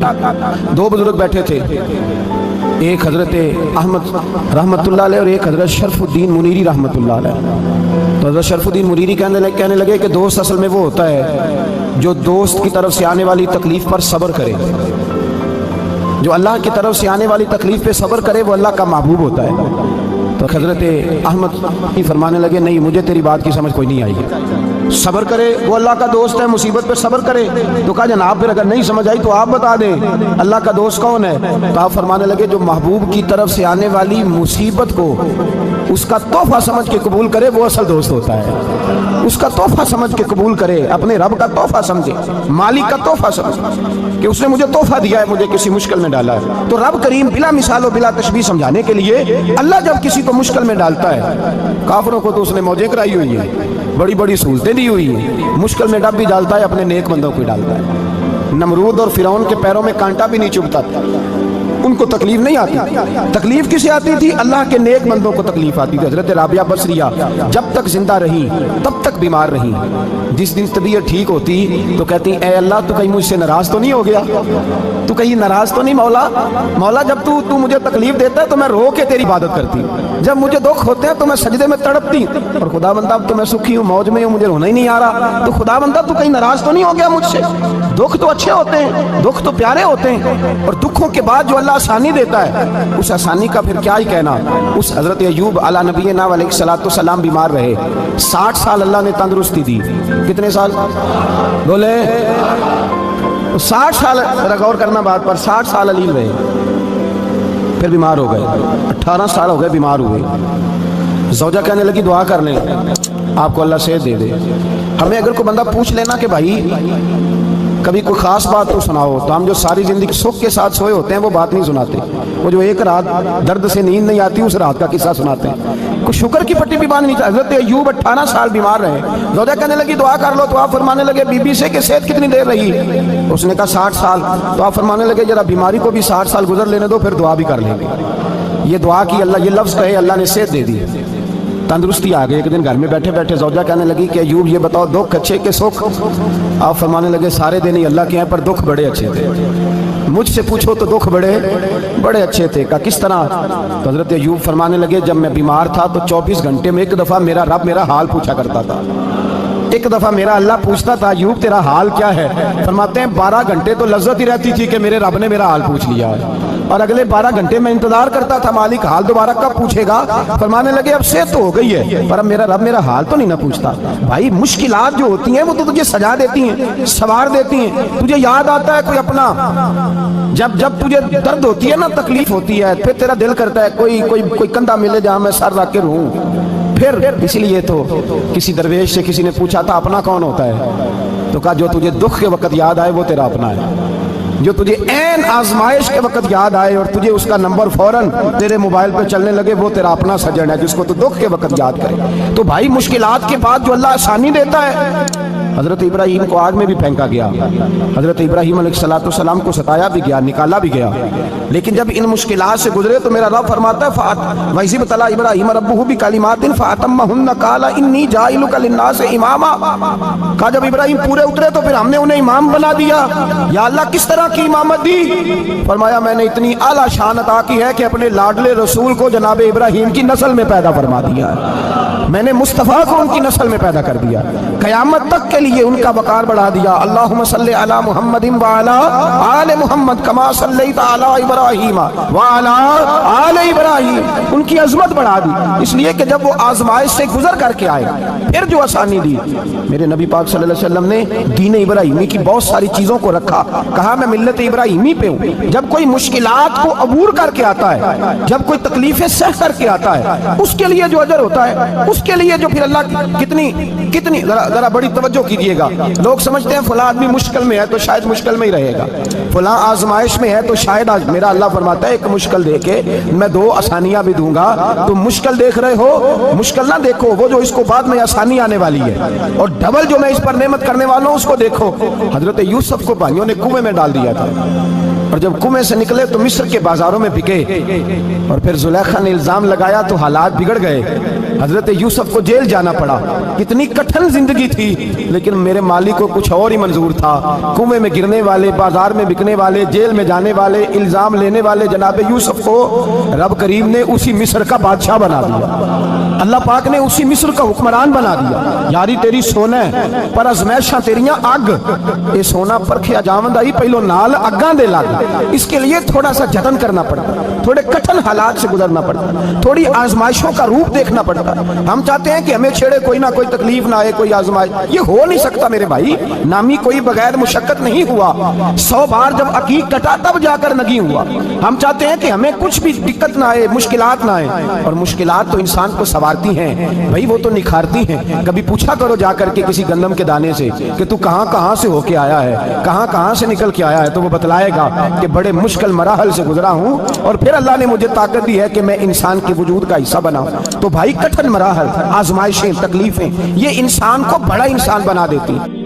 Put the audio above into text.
دو بزرگ بیٹھے تھے، ایک حضرت احمد رحمۃ اللہ علیہ اور ایک حضرت شرف الدین منیری رحمۃ اللہ علیہ۔ تو حضرت شرف الدین منیری کہنے لگے کہ دوست اصل میں وہ ہوتا ہے جو دوست کی طرف سے آنے والی تکلیف پر صبر کرے، جو اللہ کی طرف سے آنے والی تکلیف پہ صبر کرے وہ اللہ کا محبوب ہوتا ہے۔ تو حضرت احمد فرمانے لگے نہیں، مجھے تیری بات کی سمجھ کوئی نہیں آئی، صبر کرے وہ اللہ کا دوست ہے، مصیبت پہ صبر کرے۔ تو کہا جناب پھر اگر نہیں سمجھ آئی تو آپ بتا دیں اللہ کا دوست کون ہے؟ تو آپ فرمانے لگے جو محبوب کی طرف سے آنے والی مصیبت کو اس کا تحفہ سمجھ کے قبول کرے وہ اصل دوست ہوتا ہے۔ اس کا تحفہ سمجھ کے قبول کرے، اپنے رب کا تحفہ سمجھے، مالک کا تحفہ سمجھے کہ اس نے مجھے تحفہ دیا ہے، مجھے کسی مشکل میں ڈالا ہے۔ تو رب کریم بلا مثال و بلا تشبیہ سمجھانے کے لیے اللہ جب کسی کو مشکل میں ڈالتا ہے، کافروں کو تو اس نے موجیں کرائی ہوئی ہے، بڑی بڑی سہولتیں دی ہوئی ہیں، مشکل میں ڈب بھی ڈالتا ہے، اپنے نیک بندوں کو ڈالتا ہے۔ نمرود اور فرعون کے پیروں میں کانٹا بھی نہیں چبھتا تھا، ان کو تکلیف نہیں آتی۔ تکلیف کسے آتی تھی؟ اللہ کے نیک بندوں کو تکلیف آتی تھی۔ حضرت رابعہ بصریہ جب تک زندہ رہی تب تک بیمار رہی، جس دن طبیعت ٹھیک ہوتی تو کہتی اے اللہ تو کہیں مجھ سے ناراض تو نہیں ہو گیا، تو کہیں ناراض تو نہیں مولا جب تو مجھے تکلیف دیتا ہے تو میں رو کے تیری عبادت کرتی، جب مجھے دکھ ہوتے ہیں تو میں سجدے میں تڑپتی، اور خدا بندہ اب تو میں سکھی ہوں، موج میں ہوں، مجھے رونا ہی نہیں آ رہا، تو خدا بندہ تو کہیں ناراض تو نہیں ہو گیا مجھ سے۔ دکھ تو اچھے ہوتے ہیں، دکھ تو پیارے ہوتے ہیں، اور دکھوں کے بعد جو اللہ آسانی دیتا ہے اس آسانی کا پھر کیا ہی کہنا۔ اس حضرت ایوب علی نبینا علیہ الصلوۃ والسلام بیمار رہے، 60 سال اللہ نے تندرستی دی۔ کتنے سال بولے؟ 60 سال، غور کرنا بات پر، 60 سال علیل رہے، پھر بیمار ہو گئے، 18 سال ہو گئے بیمار ہوئے۔ زوجہ کہنے لگی دعا کر لیں آپ کو اللہ صحت دے دے۔ ہمیں اگر کوئی بندہ پوچھ لینا کہ بھائی کبھی کوئی خاص بات تو سناؤ، تو ہم جو ساری زندگی سکھ کے ساتھ سوئے ہوتے ہیں وہ بات نہیں سناتے، وہ جو ایک رات درد سے نیند نہیں آتی اس رات کا قصہ سناتے ہیں، کوئی شکر کی پٹی بھی باندھ نہیں۔ حضرت ایوب 18 سال بیمار رہے، زوجہ کہنے لگی دعا کر لو، تو آپ فرمانے لگے بی بی سے کہ صحت کتنی دیر رہی؟ اس نے کہا 60 سال، تو آپ فرمانے لگے ذرا بیماری کو بھی 60 سال گزر لینے دو پھر دعا بھی کر لیں گے۔ یہ دعا کی اللہ، یہ لفظ کہے اللہ نے صحت دے دی، تندرستی آ گئی۔ ایک دن گھر میں بیٹھے بیٹھے زوجہ کہنے لگی کہ ایوب یہ بتاؤ دکھ اچھے کہ سکھ؟ آپ فرمانے لگے سارے دن ہی اللہ کے ہیں پر دکھ بڑے اچھے تھے، مجھ سے پوچھو تو دکھ بڑے اچھے تھے۔ کہا کس طرح؟ تو حضرت ایوب فرمانے لگے جب میں بیمار تھا تو 24 گھنٹے میں ایک دفعہ میرا رب میرا حال پوچھا کرتا تھا، ایک دفعہ میرا اللہ پوچھتا تھا ایوب تیرا حال کیا ہے؟ فرماتے ہیں 12 گھنٹے تو لذت ہی رہتی تھی کہ میرے رب نے میرا حال پوچھ لیا ہے، اور اگلے 12 گھنٹے میں انتظار کرتا تھا مالک حال دوبارہ کب پوچھے گا۔ فرمانے لگے اب صحت تو ہو گئی ہے پر اب میرا رب میرا حال تو نہیں نہ پوچھتا۔ بھائی مشکلات جو ہوتی ہیں وہ تو تجھے سجا دیتی ہیں، سوار دیتی ہیں، تجھے یاد آتا ہے کوئی اپنا، جب تجھے درد ہوتی ہے نا، تکلیف ہوتی ہے، پھر تیرا دل کرتا ہے کوئی کندھا ملے جہاں میں سر رکھ کے رہوں۔ پھر اسی لیے تو کسی درویش سے کسی نے پوچھا تھا اپنا کون ہوتا ہے؟ تو کہا جو تجھے دکھ کے وقت یاد آئے وہ تیرا اپنا ہے، جو تجھے عین آزمائش کے وقت یاد آئے اور تجھے اس کا نمبر فوراً تیرے موبائل پہ چلنے لگے وہ تیرا اپنا سجن ہے، جس کو تو دکھ کے وقت یاد کرے۔ تو بھائی مشکلات کے بعد جو اللہ آسانی دیتا ہے، حضرت ابراہیم کو آگ میں بھی پھینکا گیا، حضرت ابراہیم علیہ السلام کو ستایا بھی گیا، نکالا بھی گیا، لیکن جب ان مشکلات سے گزرے تو میرا رب فرماتا ہے وَإِذِ ابْتَلَىٰ إِبْرَاهِيمَ رَبُّهُ بِكَلِمَاتٍ فَأَتَمَّهُنَّ قَالَ إِنِّي جَاعِلُكَ لِلنَّاسِ إِمَامًا۔ کہا جب ابراہیم پورے اترے تو پھر ہم نے انہیں امام بنا دیا۔ یا اللہ کس طرح کی امامت دی؟ فرمایا میں نے اتنی اعلیٰ شان عطا کی ہے کہ اپنے لاڈلے رسول کو جناب ابراہیم کی نسل میں پیدا فرما دیا ہے، میں نے مصطفیٰ کو ان کی نسل میں پیدا کر دیا، قیامت تک کے لیے ان کا وقار بڑھا دیا۔ اللہم صلی علی محمد وعلی آل محمد کما صلیت علی ابراہیم وعلی آل ابراہیم، ان کی عظمت بڑھا دی، اس لیے کہ جب وہ آزمائش سے گزر کر کے آئے پھر جو آسانی دی۔ میرے نبی پاک صلی اللہ علیہ وسلم نے دین ابراہیمی کی بہت ساری چیزوں کو رکھا، کہا میں ملت ابراہیمی پہ ہوں۔ جب کوئی مشکلات کو عبور کر کے آتا ہے، جب کوئی تکلیفیں سہ کر کے آتا ہے، اس کے لیے جو اجر ہوتا ہے، اس کے لیے جو پھر اللہ کتنی ذرا بڑی توجہ کیجئے گا۔ لوگ سمجھتے ہیں فلاں آدمی مشکل میں ہے تو شاید مشکل میں ہی رہے گا، فلاں آزمائش میں ہے تو شاید آج میرا اللہ فرماتا ہے ایک مشکل دے کے میں 2 آسانیاں بھی دوں گا۔ تم مشکل دیکھ رہے ہو، مشکل نہ دیکھو، وہ جو اس کو بعد میں آسانی آنے والی ہے، اور ڈبل جو میں اس پر نعمت کرنے والا ہوں اس کو دیکھو۔ حضرت یوسف کو بھائیوں نے کنویں میں ڈال دیا تھا، اور جب کنویں سے نکلے تو مصر کے بازاروں میں بکے، اور پھر زلیخا نے الزام لگایا تو حالات بگڑ گئے۔ حضرت یوسف کو جیل جانا پڑا, کتنی کٹھن زندگی تھی, لیکن میرے مالک کو کچھ اور ہی منظور تھا. کنویں میں گرنے والے, بازار میں بکنے والے, جیل میں جانے والے, الزام لینے والے جناب یوسف کو رب کریم نے اسی مصر کا بادشاہ بنا دیا. اللہ پاک نے اسی مصر کا حکمران بنا دیا. یاری تیری سونا ہے پر ازمائشاں تیریاں اگ, یہ سونا پرکھیا جاوند آئی پہلو نال اگاں دے لگ. اس کے لیے تھوڑا سا جتن کرنا پڑتا, تھوڑے کٹھن حالات سے گزرنا پڑتا, تھوڑی آزمائشوں کا روپ دیکھنا پڑتا. ہم چاہتے ہیں کہ ہمیں چھیڑے کوئی نہ کوئی تکلیف نہ آئے, کوئی آزمائش, یہ ہو نہیں سکتا میرے بھائی. نامی کوئی بغیر مشقت نہیں ہوا, 100 بار جب عقیق کٹا تب جا کر نگی ہوا. ہم چاہتے ہیں کہ ہمیں کچھ بھی دقت نہ آئے, مشکلات نہ آئے, اور مشکلات تو انسان کو سوارتی ہیں بھائی, وہ تو نکھارتی ہیں. کبھی پوچھا کرو جا کر کے کسی گندم کے دانے سے کہ تو کہاں کہاں سے ہو کے آیا ہے, کہاں کہاں سے نکل کے آیا ہے, تو وہ بتلائے گا کہ بڑے مشکل مراحل سے گزرا ہوں اور پھر اللہ نے مجھے طاقت دی ہے کہ میں انسان کے وجود کا حصہ بنا. تو بھائی کٹھن مراحل, آزمائشیں, تکلیفیں, یہ انسان کو بڑا انسان بنا دیتی ہیں.